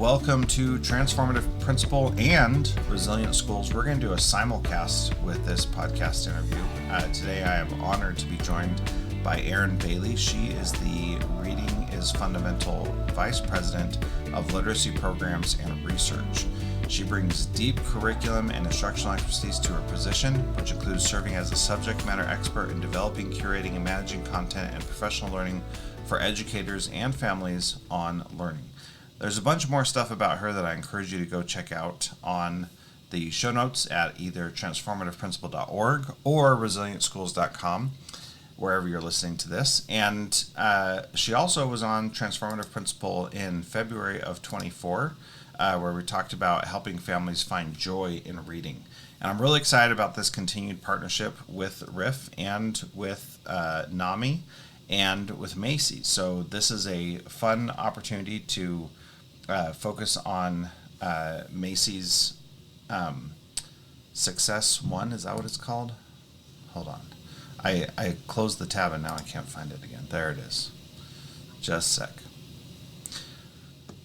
welcome to Transformative Principal and Resilient Schools. We're going to do a simulcast with this podcast interview. Today I am honored to be joined by Erin Bailey. She is the Reading is Fundamental Vice President of Literacy Programs and Research. She brings deep curriculum and instructional expertise to her position, which includes serving as a subject matter expert in developing, curating, and managing content and professional learning for educators and families on learning. There's a bunch more stuff about her that I encourage you to go check out on the show notes at either transformativeprincipal.org or resilientschools.com, wherever you're listening to this. And she also was on Transformative Principal in February of 24, where we talked about helping families find joy in reading. And I'm really excited about this continued partnership with RIF and with NAMI and with Macy's. So this is a fun opportunity to focus on Macy's Success One. Is that what it's called? Hold on. I closed the tab and now I can't find it again. There it is. Just a sec.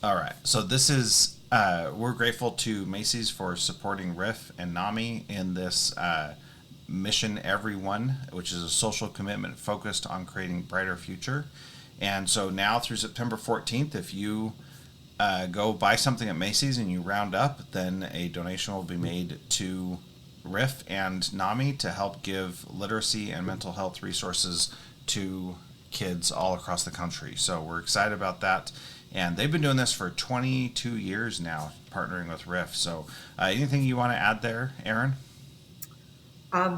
All right. So this is, we're grateful to Macy's for supporting RIF and NAMI in this Mission Everyone, which is a social commitment focused on creating a brighter future. And so now through September 14th, if you go buy something at Macy's and you round up, then a donation will be made to RIF and NAMI to help give literacy and mental health resources to kids all across the country. So we're excited about that. And they've been doing this for 22 years now, partnering with RIF. So anything you want to add there, Erin?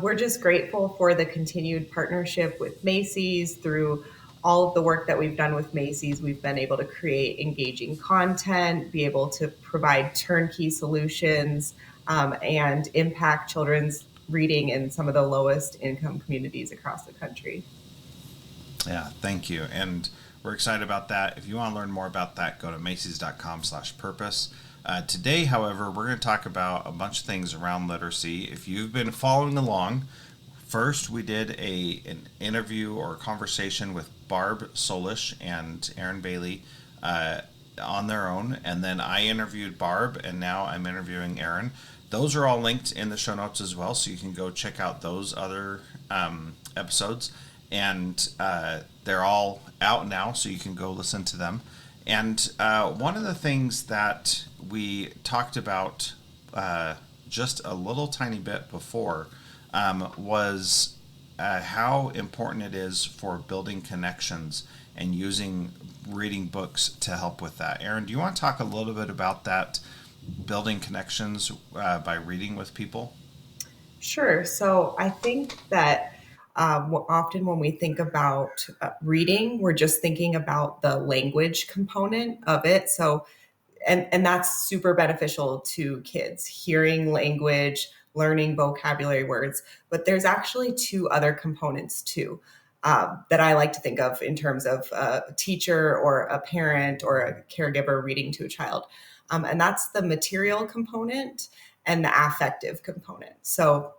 We're just grateful for the continued partnership with Macy's. Through all of the work that we've done with Macy's, we've been able to create engaging content, be able to provide turnkey solutions, and impact children's reading in some of the lowest income communities across the country. Yeah, thank you. And we're excited about that. If you want to learn more about that, go to macys.com/purpose. Today, however, we're going to talk about a bunch of things around literacy. If you've been following along, first we did an interview or conversation with Barb Solish and Erin Bailey on their own, and then I interviewed Barb, and now I'm interviewing Erin. Those are all linked in the show notes as well, so you can go check out those other episodes, and they're all out now, so you can go listen to them. And one of the things that we talked about just a little tiny bit before was how important it is for building connections and using reading books to help with that. Erin, do you want to talk a little bit about that, building connections by reading with people? Sure. So I think that often when we think about reading, we're just thinking about the language component of it. So, and that's super beneficial to kids, hearing language, learning vocabulary words. But there's actually two other components too that I like to think of in terms of a teacher or a parent or a caregiver reading to a child. And that's the material component and the affective component. So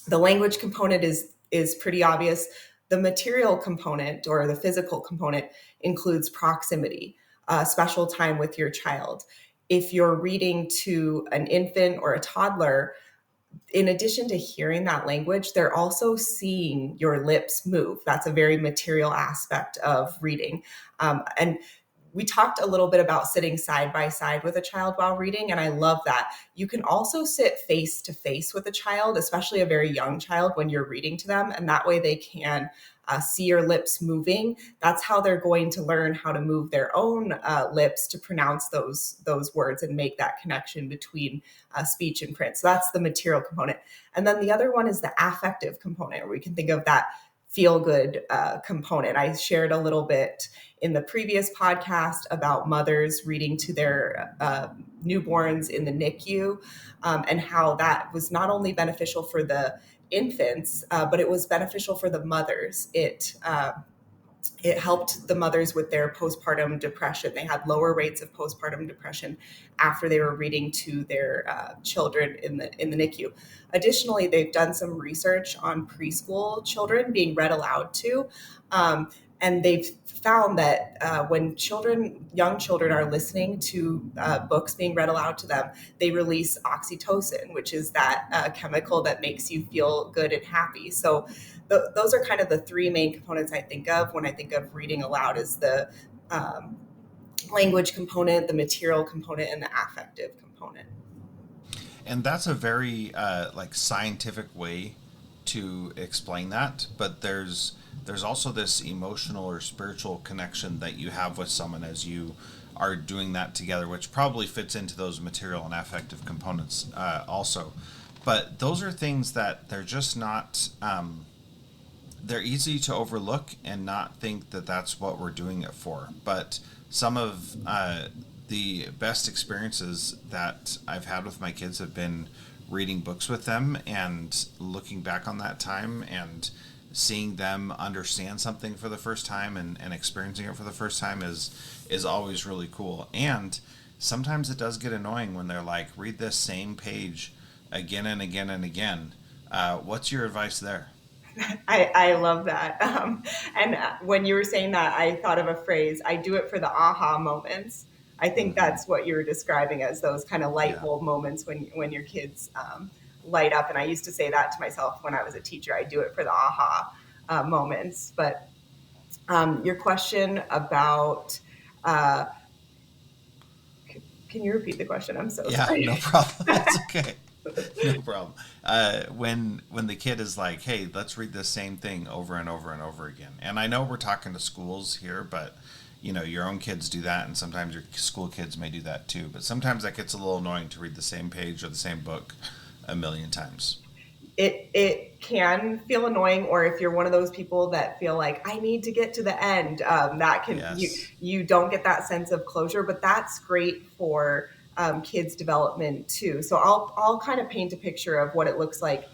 the language component is pretty obvious. The material component or the physical component includes proximity, special time with your child. If you're reading to an infant or a toddler, in addition to hearing that language, they're also seeing your lips move. That's a very material aspect of reading. And we talked a little bit about sitting side by side with a child while reading, and I love that. You can also sit face to face with a child, especially a very young child, when you're reading to them, and that way they can see your lips moving. That's how they're going to learn how to move their own lips to pronounce those words and make that connection between speech and print. So that's the material component. And then the other one is the affective component, where we can think of that feel-good component. I shared a little bit in the previous podcast about mothers reading to their newborns in the NICU, and how that was not only beneficial for the infants, but it was beneficial for the mothers. It helped the mothers with their postpartum depression. They had lower rates of postpartum depression after they were reading to their children in the NICU. Additionally, they've done some research on preschool children being read aloud to. And they've found that when young children are listening to books being read aloud to them, they release oxytocin, which is that chemical that makes you feel good and happy. So those are kind of the three main components I think of when I think of reading aloud: is the um, language component, the material component, and the affective component. And that's a very like scientific way to explain that, but there's also this emotional or spiritual connection that you have with someone as you are doing that together, which probably fits into those material and affective components also. But those are things that they're just not they're easy to overlook and not think that that's what we're doing it for. But some of the best experiences that I've had with my kids have been reading books with them and looking back on that time and seeing them understand something for the first time and experiencing it for the first time is always really cool. And sometimes it does get annoying when they're like, read this same page again and again and again. What's your advice there? I love that. And when you were saying that, I thought of a phrase: I do it for the aha moments. I think Mm-hmm. that's what you're describing as those kind of light Yeah. bulb moments when your kids light up. And I used to say that to myself when I was a teacher: I do it for the aha moments. But your question about, uh, can you repeat the question? I'm so Yeah, sorry. no problem. That's okay. No problem. When the kid is like, "Hey, let's read the same thing over and over and over again," and I know we're talking to schools here, but your own kids do that, and sometimes your school kids may do that too. But sometimes that gets a little annoying to read the same page or the same book a million times. It can feel annoying, or if you're one of those people that feel like I need to get to the end, that can Yes. you don't get that sense of closure. But that's great for kids development too. So I'll kind of paint a picture of what it looks like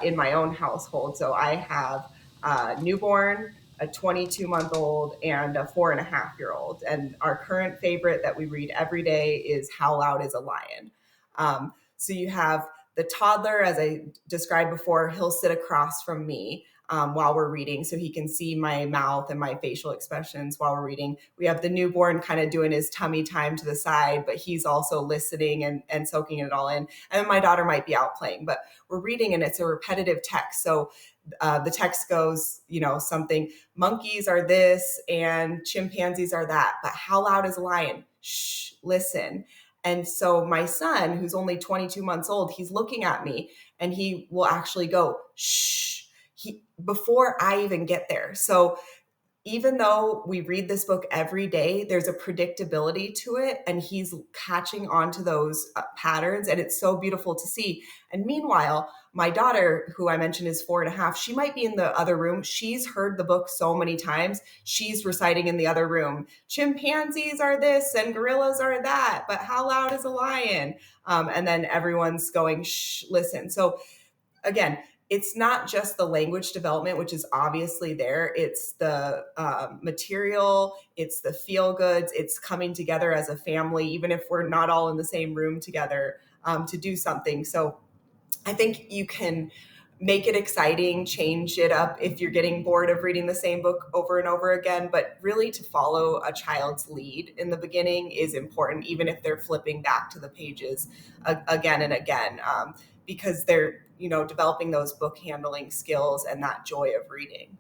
in my own household. So I have a newborn, a 22-month old, and a 4.5-year old, and our current favorite that we read every day is How Loud Is a Lion. So you have the toddler, as I described before, he'll sit across from me while we're reading, so he can see my mouth and my facial expressions while we're reading. We have the newborn kind of doing his tummy time to the side, but he's also listening and soaking it all in. And then my daughter might be out playing, but we're reading and it's a repetitive text. So the text goes, something, monkeys are this and chimpanzees are that, but how loud is a lion? Shh, listen. And so my son, who's only 22 months old, he's looking at me and he will actually go, shh, before I even get there. So even though we read this book every day, there's a predictability to it, and he's catching on to those patterns, and it's so beautiful to see. And meanwhile, my daughter, who I mentioned is 4.5, she might be in the other room. She's heard the book so many times. She's reciting in the other room, chimpanzees are this and gorillas are that, but how loud is a lion? And then everyone's going, shh, listen. So again, it's not just the language development, which is obviously there. It's the material, it's the feel goods, it's coming together as a family, even if we're not all in the same room together to do something. So I think you can make it exciting, change it up if you're getting bored of reading the same book over and over again. But really, to follow a child's lead in the beginning is important, even if they're flipping back to the pages again and again, because they're developing those book handling skills and that joy of reading.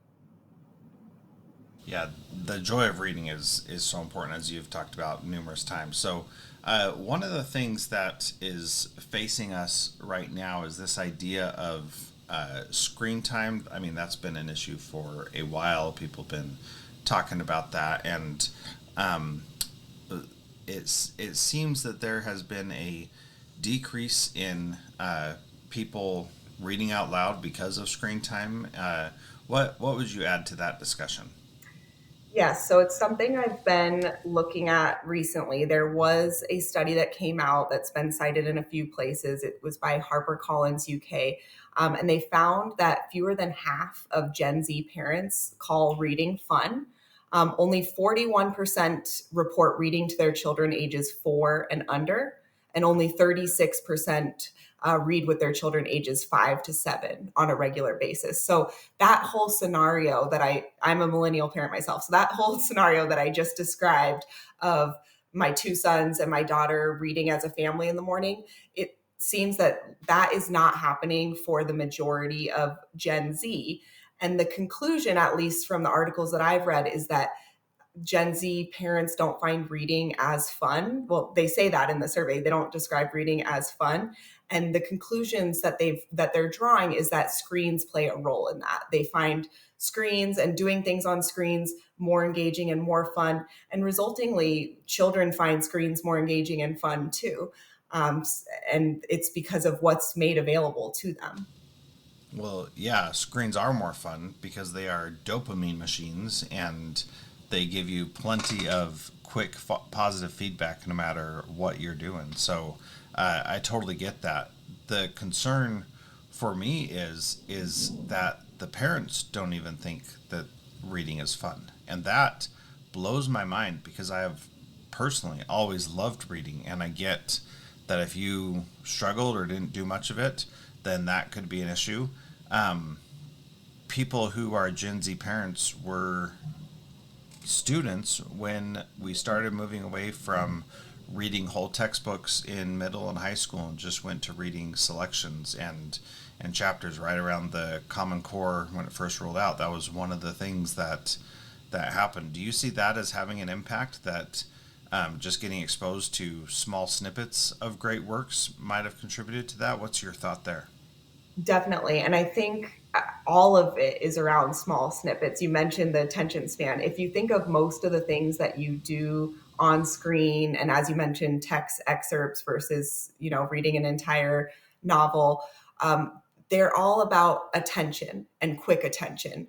Yeah, the joy of reading is so important, as you've talked about numerous times. So, one of the things that is facing us right now is this idea of screen time. I mean, that's been an issue for a while. People have been talking about that, and um, it seems that there has been a decrease in people reading out loud because of screen time. What would you add to that discussion? Yes, so it's something I've been looking at recently. There was a study that came out that's been cited in a few places. It was by HarperCollins UK, and they found that fewer than half of Gen Z parents call reading fun. Only 41% report reading to their children ages 4 and under, and only 36% read with their children ages 5 to 7 on a regular basis. So that whole scenario that I'm a millennial parent myself. So that whole scenario that I just described of my two sons and my daughter reading as a family in the morning, it seems that that is not happening for the majority of Gen Z. And the conclusion, at least from the articles that I've read, is that Gen Z parents don't find reading as fun. Well, they say that in the survey. They don't describe reading as fun. And the conclusions that they're drawing is that screens play a role in that. They find screens and doing things on screens more engaging and more fun. And resultingly, children find screens more engaging and fun too. Um, and it's because of what's made available to them. Well, yeah, screens are more fun because they are dopamine machines and they give you plenty of quick positive feedback no matter what you're doing. So I totally get that. The concern for me is that the parents don't even think that reading is fun, and that blows my mind because I have personally always loved reading, and I get that if you struggled or didn't do much of it, then that could be an issue. Um, People who are Gen Z parents were students when we started moving away from reading whole textbooks in middle and high school and just went to reading selections and chapters right around the Common Core when it first rolled out. That was one of the things that happened. Do you see that as having an impact that just getting exposed to small snippets of great works might have contributed to that? What's your thought there? Definitely. And I think all of it is around small snippets. You mentioned the attention span. If you think of most of the things that you do on screen, and as you mentioned, text excerpts versus, reading an entire novel, they're all about attention and quick attention.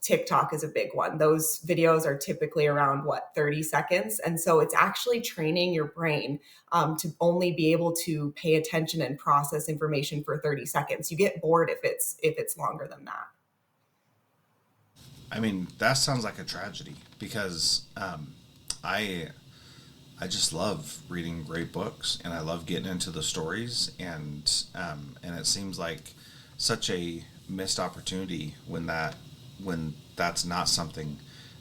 TikTok is a big one. Those videos are typically around 30 seconds. And so it's actually training your brain to only be able to pay attention and process information for 30 seconds. You get bored if it's longer than that. I mean, that sounds like a tragedy because I I just love reading great books, and I love getting into the stories, and it seems like such a missed opportunity when that's not something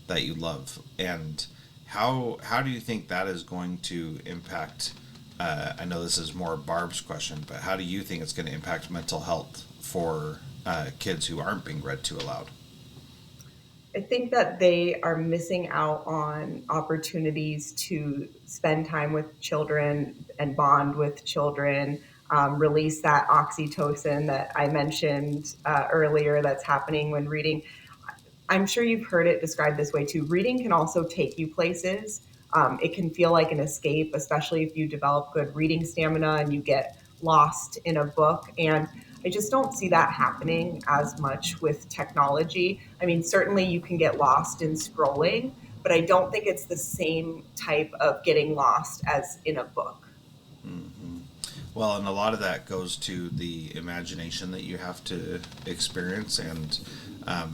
that you love. And how do you think that is going to impact? I know this is more Barb's question, but how do you think it's going to impact mental health for kids who aren't being read to aloud? I think that they are missing out on opportunities to spend time with children and bond with children, release that oxytocin that I mentioned earlier that's happening when reading. I'm sure you've heard it described this way too. Reading can also take you places. It can feel like an escape, especially if you develop good reading stamina and you get lost in a book. And I just don't see that happening as much with technology. I mean, certainly you can get lost in scrolling, but I don't think it's the same type of getting lost as in a book. Hmm. Well, and a lot of that goes to the imagination that you have to experience, and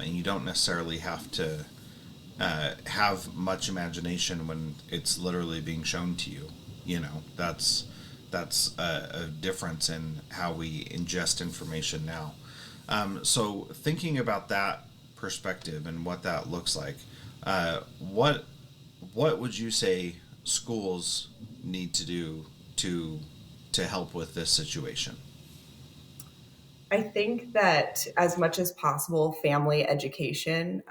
you don't necessarily have to have much imagination when it's literally being shown to you. That's a difference in how we ingest information now. So thinking about that perspective and what that looks like, what would you say schools need to do to to help with this situation? I think that as much as possible, family education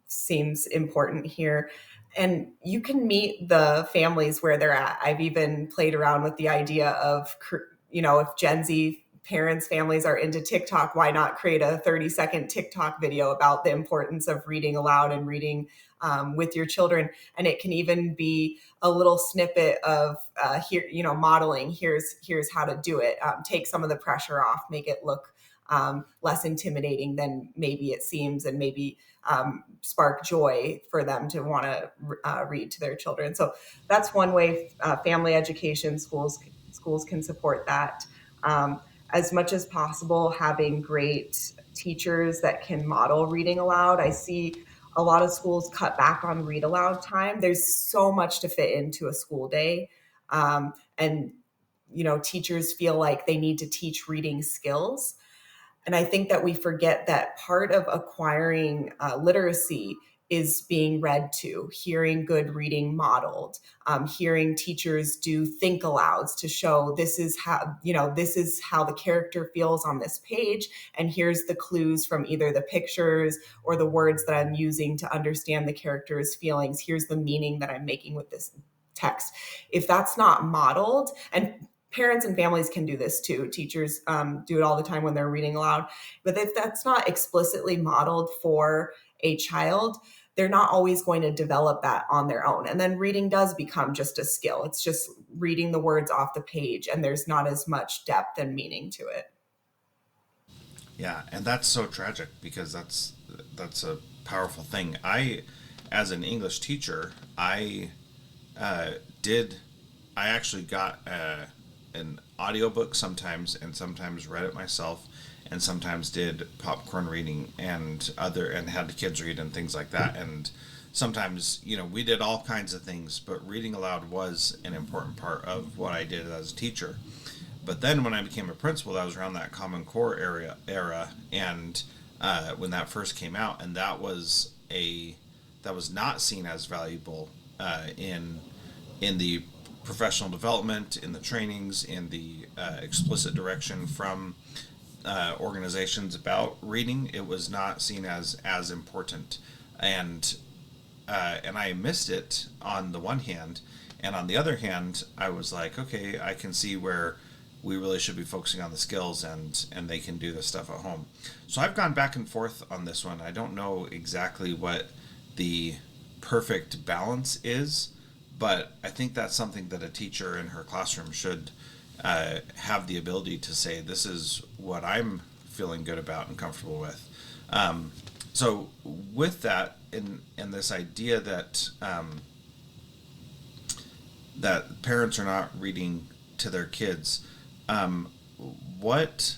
seems important here. And you can meet the families where they're at. I've even played around with the idea of, if Gen Z parents, families are into TikTok, why not create a 30-second TikTok video about the importance of reading aloud and reading with your children? And it can even be a little snippet of here, modeling. Here's how to do it. Take some of the pressure off, make it look less intimidating than maybe it seems, and maybe spark joy for them to want to read to their children. So that's one way. Family education, schools can support that. As much as possible, having great teachers that can model reading aloud. I see a lot of schools cut back on read aloud time. There's so much to fit into a school day. And teachers feel like they need to teach reading skills. And I think that we forget that part of acquiring literacy is being read to, hearing good reading modeled, hearing teachers do think alouds to show this is how the character feels on this page, and here's the clues from either the pictures or the words that I'm using to understand the character's feelings. Here's the meaning that I'm making with this text. If that's not modeled, and parents and families can do this too. Teachers do it all the time when they're reading aloud. But if that's not explicitly modeled for a child, they're not always going to develop that on their own. And then reading does become just a skill. It's just reading the words off the page, and there's not as much depth and meaning to it. Yeah, and that's so tragic because that's a powerful thing. As an English teacher, uh, did I actually got an audiobook sometimes, and sometimes read it myself, and sometimes did popcorn reading and had the kids read and things like that. And sometimes, we did all kinds of things, but reading aloud was an important part of what I did as a teacher. But then when I became a principal, that was around that Common Core era, and when that first came out, and that was not seen as valuable in the professional development, in the trainings, in the explicit direction from organizations about reading. It was not seen as important, and I missed it on the one hand, and on the other hand, I was like, okay, I can see where we really should be focusing on the skills, and they can do this stuff at home. So I've gone back and forth on this one. I don't know exactly what the perfect balance is, but I think that's something that a teacher in her classroom should have the ability to say, this is what I'm feeling good about and comfortable with. So with that, in this idea that parents are not reading to their kids, what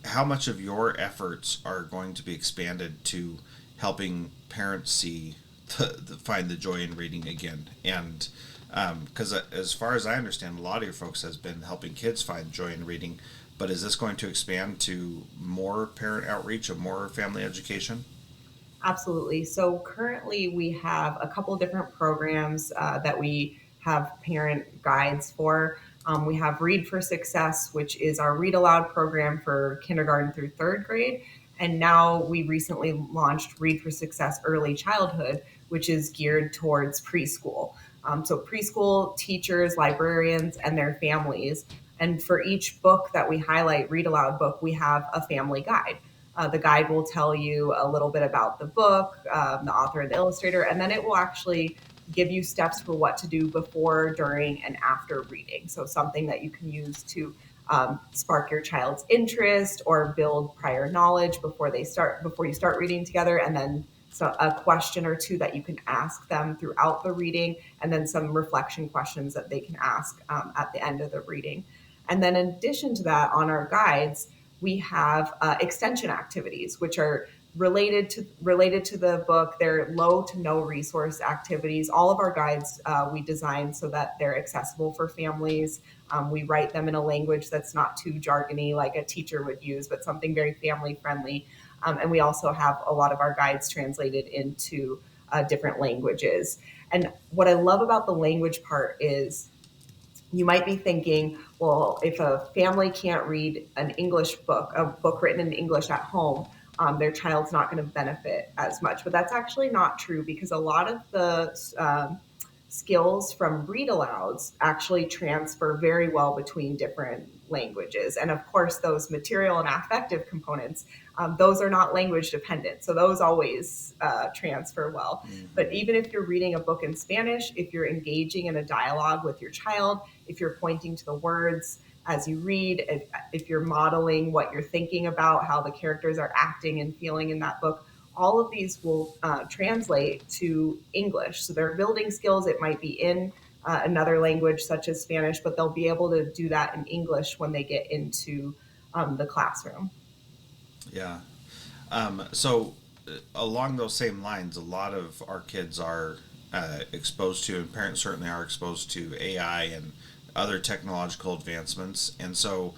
how much of your efforts are going to be expanded to helping parents find the joy in reading again? And because as far as I understand, a lot of your folks has been helping kids find joy in reading, but is this going to expand to more parent outreach and more family education? Absolutely. So currently we have a couple different programs that we have parent guides for. We have Read for Success, which is our read aloud program for kindergarten through third grade. And now we recently launched Read for Success Early Childhood, which is geared towards preschool. So preschool teachers, librarians, and their families. And for each book that we highlight, read aloud book, we have a family guide. The guide will tell you a little bit about the book, the author and the illustrator, and then it will actually give you steps for what to do before, during, and after reading. So something that you can use to spark your child's interest or build prior knowledge before you start reading together, and then a question or two that you can ask them throughout the reading, and then some reflection questions that they can ask at the end of the reading. And then in addition to that, on our guides, we have extension activities, which are related to the book. They're low to no resource activities. All of our guides we design so that they're accessible for families. We write them in a language that's not too jargony like a teacher would use, but something very family friendly. And we also have a lot of our guides translated into different languages. And what I love about the language part is you might be thinking, well, if a family can't read a book written in English at home, their child's not going to benefit as much. But that's actually not true, because a lot of the skills from read alouds actually transfer very well between different languages. And of course, those material and affective components, those are not language dependent. So those always transfer well. But even if you're reading a book in Spanish, if you're engaging in a dialogue with your child, if you're pointing to the words as you read, if you're modeling what you're thinking about, how the characters are acting and feeling in that book, all of these will translate to English. So they're building skills. It might be in another language such as Spanish, but they'll be able to do that in English when they get into the classroom. Yeah. So along those same lines, a lot of our kids are exposed to, and parents certainly are exposed to AI and other technological advancements. And so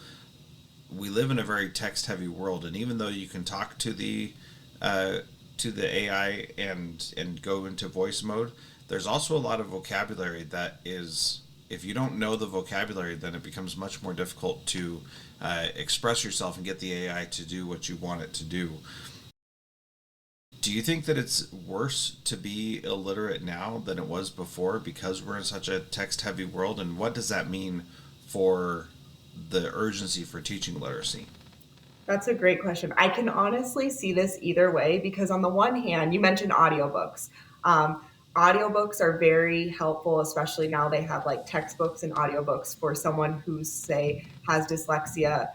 we live in a very text heavy world, and even though you can talk uh, to the AI and go into voice mode, there's also a lot of vocabulary that is, if you don't know the vocabulary, then it becomes much more difficult to express yourself and get the AI to do what you want it to do. Do you think that it's worse to be illiterate now than it was before because we're in such a text heavy world? And what does that mean for the urgency for teaching literacy? That's a great question. I can honestly see this either way because, on the one hand, you mentioned audiobooks. Um, Audiobooks are very helpful, especially now they have like textbooks and audiobooks for someone who, say, has dyslexia,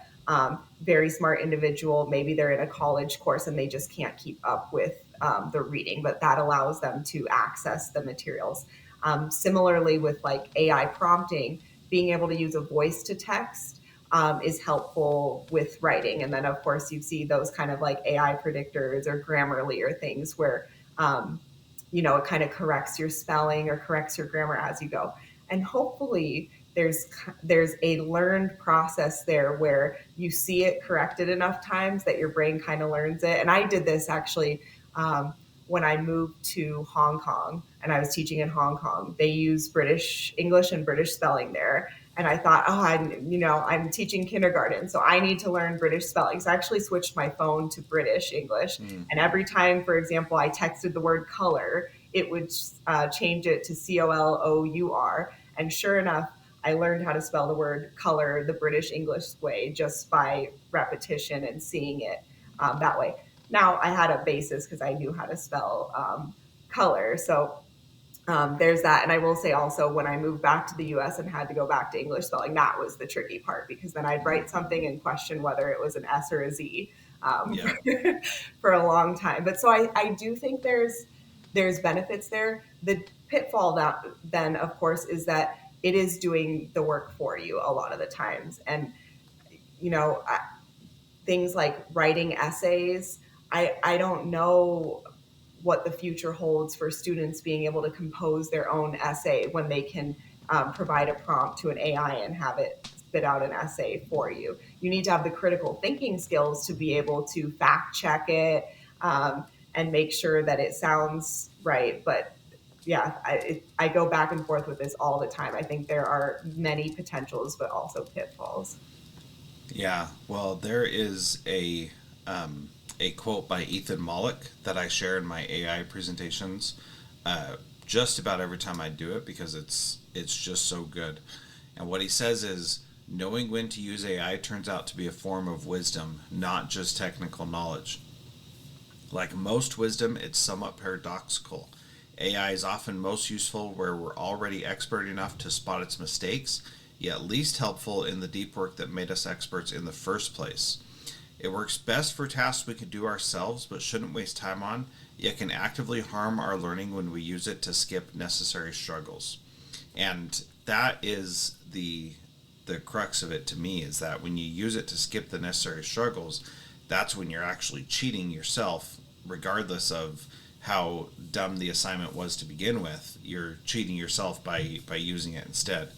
very smart individual. Maybe they're in a college course and they just can't keep up with the reading, but that allows them to access the materials. Similarly, with like AI prompting, being able to use a voice to text is helpful with writing. And then, of course, you see those kind of like AI predictors or Grammarly or things where, um, it kind of corrects your spelling or corrects your grammar as you go. And hopefully, there's a learned process there where you see it corrected enough times that your brain kind of learns it. And I did this actually when I moved to Hong Kong and I was teaching in Hong Kong. They use British English and British spelling there, and I thought, oh, I'm teaching kindergarten, so I need to learn British spelling. So I actually switched my phone to British English, Mm. and every time, for example, I texted the word color, it would change it to COLOUR, and sure enough, I learned how to spell the word color the British English way just by repetition and seeing it that way. Now I had a basis because I knew how to spell color, so there's that. And I will say also, when I moved back to the US and had to go back to English spelling, that was the tricky part because then I'd write something and question whether it was an S or a Z Yeah. for a long time. But so I do think there's benefits there. The pitfall that then, of course, is that it is doing the work for you a lot of the times. And, you know, things like writing essays, I don't know what the future holds for students being able to compose their own essay when they can provide a prompt to an AI and have it spit out an essay for you. You need to have the critical thinking skills to be able to fact check it and make sure that it sounds right. But yeah, I go back and forth with this all the time. I think there are many potentials, but also pitfalls. Yeah, well, there is a quote by Ethan Mollick that I share in my AI presentations just about every time I do it because it's just so good. And what he says is, knowing when to use AI turns out to be a form of wisdom, not just technical knowledge. Like most wisdom, it's somewhat paradoxical. AI is often most useful where we're already expert enough to spot its mistakes, yet least helpful in the deep work that made us experts in the first place. It works best for tasks we can do ourselves but shouldn't waste time on, yet can actively harm our learning when we use it to skip necessary struggles. And that is the crux of it to me, is that when you use it to skip the necessary struggles, that's when you're actually cheating yourself, regardless of how dumb the assignment was to begin with. You're cheating yourself by using it instead.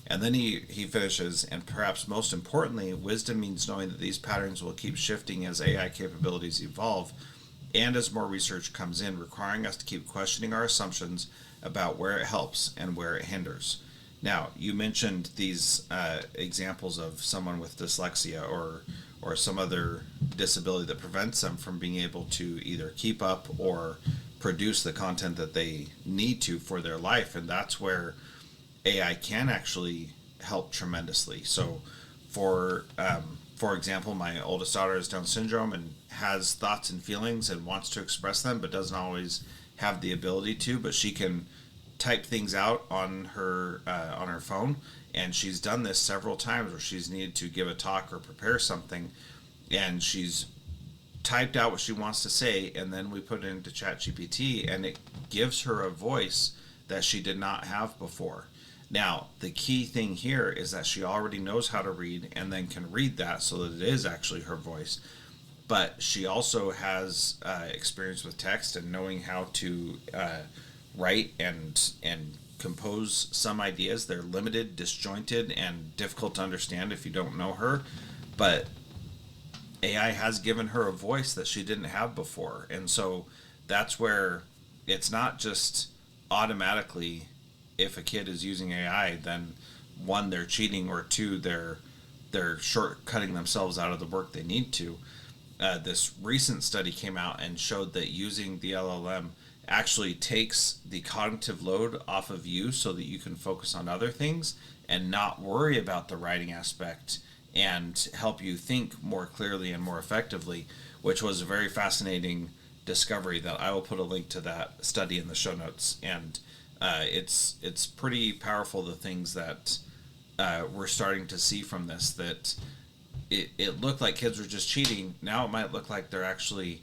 And then he finishes, and perhaps most importantly, wisdom means knowing that these patterns will keep shifting as AI capabilities evolve and as more research comes in, requiring us to keep questioning our assumptions about where it helps and where it hinders. Now, you mentioned these examples of someone with dyslexia or some other disability that prevents them from being able to either keep up or produce the content that they need to for their life, and that's where AI can actually help tremendously. So, for example, my oldest daughter has Down syndrome and has thoughts and feelings and wants to express them, but doesn't always have the ability to. But she can type things out on her phone, and she's done this several times where she's needed to give a talk or prepare something, and she's typed out what she wants to say, and then we put it into ChatGPT, and it gives her a voice that she did not have before. Now, the key thing here is that she already knows how to read and then can read that so that it is actually her voice. But she also has experience with text and knowing how to write and compose some ideas. They're limited, disjointed, and difficult to understand if you don't know her. But AI has given her a voice that she didn't have before. And so that's where it's not just automatically, if a kid is using AI, then one, they're cheating, or two, they're shortcutting themselves out of the work they need to. This recent study came out and showed that using the LLM actually takes the cognitive load off of you so that you can focus on other things and not worry about the writing aspect, and help you think more clearly and more effectively, which was a very fascinating discovery that I will put a link to that study in the show notes. And it's pretty powerful, the things that we're starting to see from this, that it looked like kids were just cheating. Now it might look like they're actually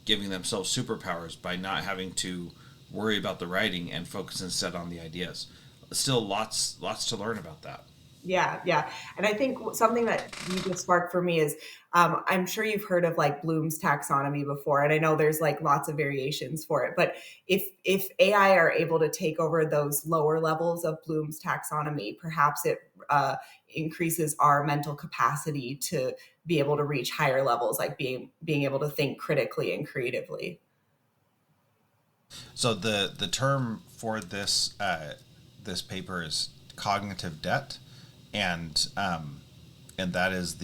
giving themselves superpowers by not having to worry about the writing and focus instead on the ideas. Still lots to learn about that. Yeah, yeah. And I think something that you just sparked for me is I'm sure you've heard of like Bloom's taxonomy before, and I know there's like lots of variations for it. But if AI are able to take over those lower levels of Bloom's taxonomy, perhaps it increases our mental capacity to be able to reach higher levels, like being able to think critically and creatively. So the term for this paper is cognitive debt, and and that is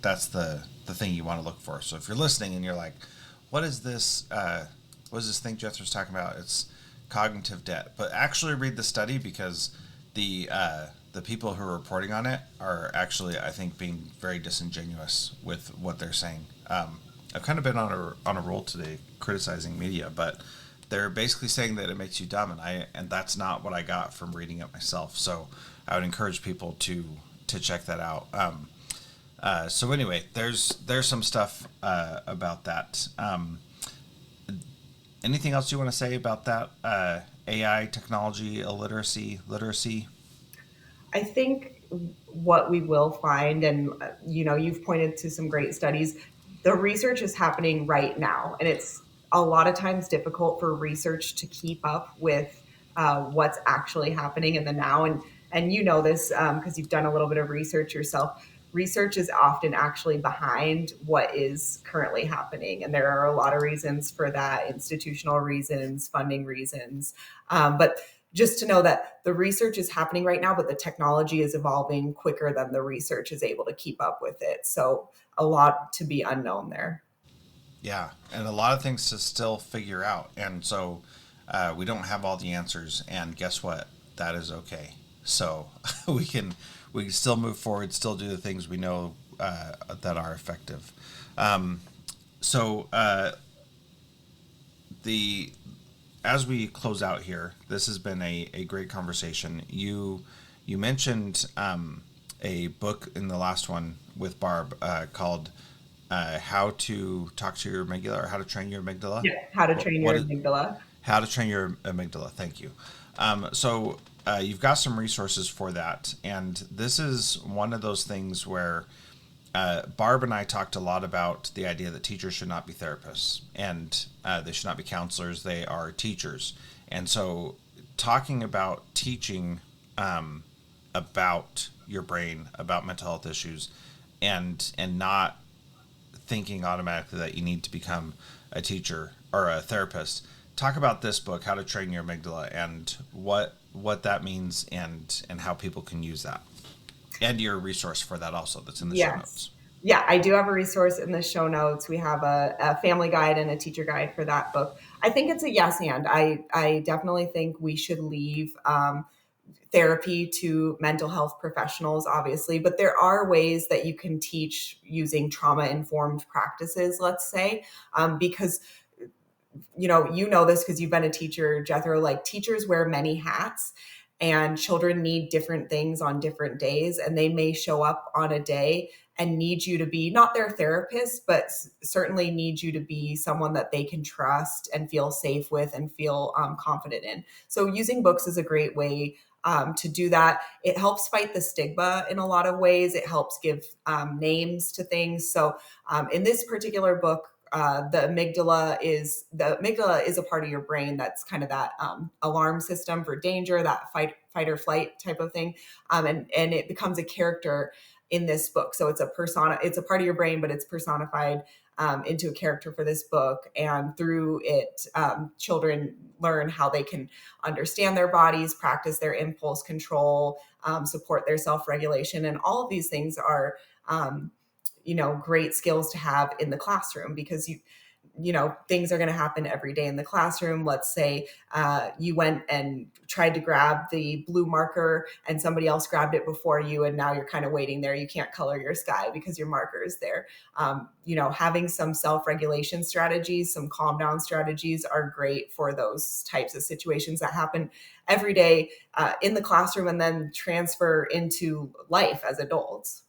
that's the thing you want to look for. So if you're listening and you're like, what is this? What is this thing Jethro's talking about? It's cognitive debt. But actually read the study, because the people who are reporting on it are actually, I think, being very disingenuous with what they're saying. I've kind of been on a roll today criticizing media, but they're basically saying that it makes you dumb, and that's not what I got from reading it myself. So I would encourage people to check that out. So anyway, there's some stuff about that. Anything else you want to say about that? AI, technology, illiteracy, literacy? I think what we will find, and you've pointed to some great studies, the research is happening right now, and it's a lot of times difficult for research to keep up with what's actually happening in the now. And you know this because you've done a little bit of research yourself. Research is often actually behind what is currently happening, and there are a lot of reasons for that: institutional reasons, funding reasons, but just to know that the research is happening right now, but the technology is evolving quicker than the research is able to keep up with it. So a lot to be unknown there. Yeah, and a lot of things to still figure out. And so we don't have all the answers. And guess what? That is okay. So we can still move forward, still do the things we know that are effective. Um, so the as we close out here, this has been a great conversation. You mentioned a book in the last one with Barb called "How to Talk to Your Amygdala" or "How to Train Your Amygdala." Yeah, how to What, train what your is amygdala. How to Train Your Amygdala? Thank you. So you've got some resources for that, and this is one of those things where Barb and I talked a lot about the idea that teachers should not be therapists, and they should not be counselors. They are teachers. And so talking about teaching about your brain, about mental health issues, and not thinking automatically that you need to become a teacher or a therapist. Talk about this book, How to Train Your Amygdala, and what that means, and how people can use that, and your resource for that also that's in the show Yes. notes. Yeah, I do have a resource in the show notes. We have a family guide and a teacher guide for that book. I think it's a yes and. I definitely think we should leave therapy to mental health professionals, obviously, but there are ways that you can teach using trauma informed practices, let's say, because you know this because you've been a teacher, Jethro. Like, teachers wear many hats, and children need different things on different days, and they may show up on a day and need you to be not their therapist, but certainly need you to be someone that they can trust and feel safe with and feel confident in. So using books is a great way to do that. It helps fight the stigma in a lot of ways. It helps give names to things. So in this particular book, the amygdala is a part of your brain that's kind of that alarm system for danger, that fight or flight type of thing, and it becomes a character in this book. So it's a part of your brain, but it's personified into a character for this book. And through it, children learn how they can understand their bodies, practice their impulse control, support their self-regulation, and all of these things are great skills to have in the classroom, because things are going to happen every day in the classroom. Let's say you went and tried to grab the blue marker and somebody else grabbed it before you, and now you're kind of waiting there. You can't color your sky because your marker is there. Having some self-regulation strategies, some calm down strategies are great for those types of situations that happen every day in the classroom and then transfer into life as adults.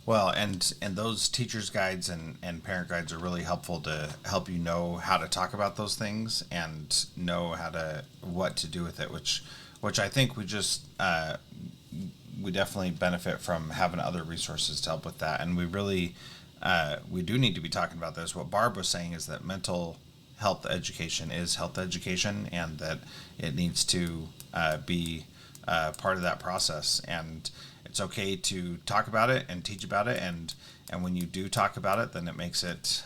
Well, and those teachers guides and parent guides are really helpful to help you know how to talk about those things and know what to do with it, which I think we definitely benefit from having other resources to help with that. And we do need to be talking about this. What Barb was saying is that mental health education is health education, and that it needs to be part of that process. And it's okay to talk about it and teach about it, and when you do talk about it, then it makes it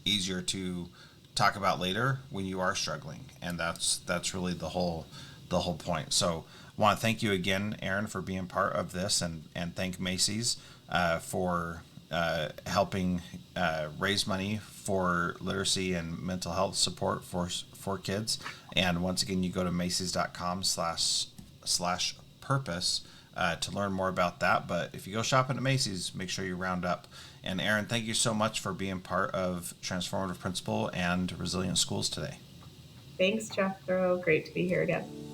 easier to talk about later when you are struggling, and that's really the whole point. So I want to thank you again, Erin, for being part of this, and thank Macy's for helping raise money for literacy and mental health support for kids. And once again, you go to Macy's.com/purpose to learn more about that. But if you go shopping at Macy's, make sure you round up. And Erin, thank you so much for being part of Transformative Principal and Resilient Schools today. Thanks, Jethro. Great to be here again.